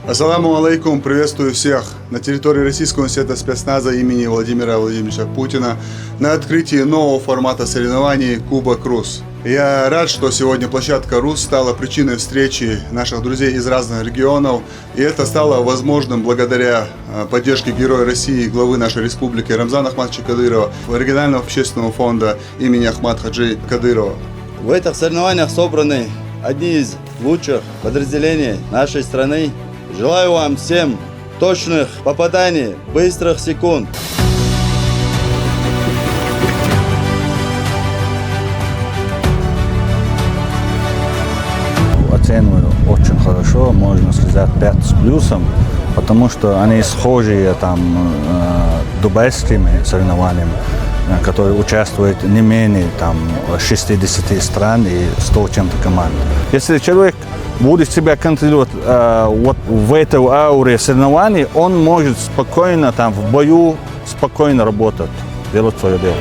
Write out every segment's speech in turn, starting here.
Ассаламу алейкум, приветствую всех на территории Российского университета спецназа имени Владимира Владимировича Путина на открытии нового формата соревнований Кубок РУС. Я рад, что сегодня площадка РУС стала причиной встречи наших друзей из разных регионов, и это стало возможным благодаря поддержке Героя России, главы нашей республики Рамзана Ахматовича Кадырова, регионального общественного фонда имени Ахмад Хаджи Кадырова. В этих соревнованиях собраны одни из лучших подразделений нашей страны. Желаю вам всем точных попаданий, быстрых секунд. Оцениваю очень хорошо, можно сказать 5 с плюсом, потому что они схожие дубайскими соревнованиями, которые участвуют не менее 60 стран и 100 чем-то команд. Если человек будет себя контролировать вот в этой ауре соревнований, он может спокойно в бою спокойно работать, делать свое дело.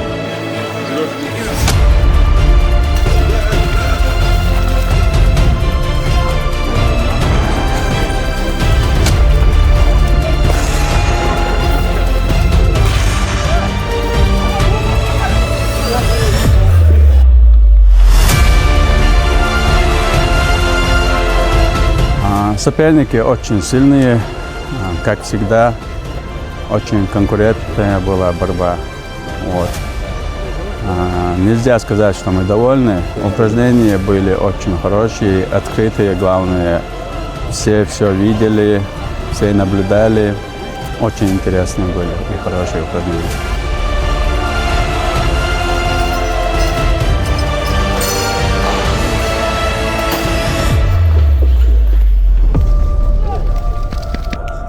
Соперники очень сильные, как всегда, очень конкурентная была борьба. Нельзя сказать, что мы довольны. Упражнения были очень хорошие, открытые, главное. Все видели, все наблюдали. Очень интересные были и хорошие упражнения.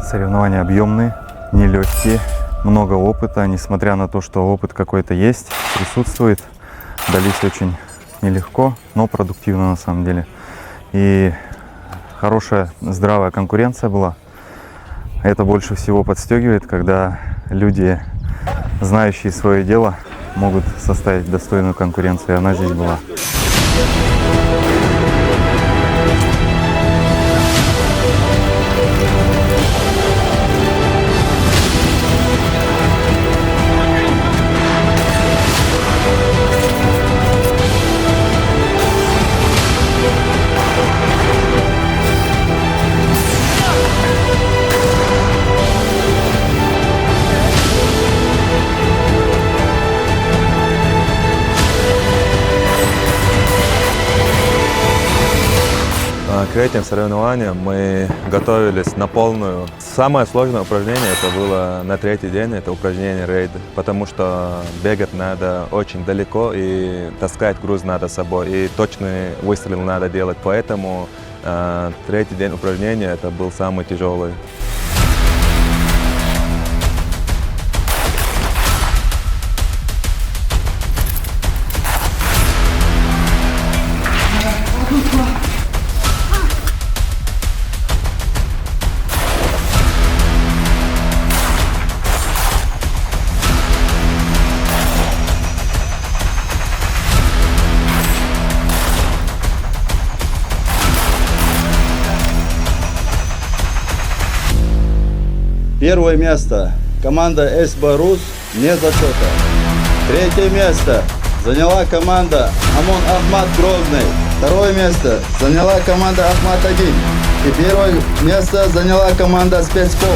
Соревнования объемные, нелегкие, много опыта. Несмотря на то, что опыт какой-то есть, присутствует, дались очень нелегко, но продуктивно на самом деле. И хорошая, здравая конкуренция была. Это больше всего подстегивает, когда люди, знающие свое дело, могут составить достойную конкуренцию, и она здесь была. К этим соревнованиям мы готовились на полную. Самое сложное упражнение это было на третий день, это упражнение рейд, потому что бегать надо очень далеко и таскать груз надо с собой, и точный выстрел надо делать, поэтому третий день упражнения это был самый тяжелый. Первое место команда СБ РУС не зачета. Третье место заняла команда ОМОН Ахмат Грозный. Второе место заняла команда Ахмат-1. И первое место заняла команда Спецпол.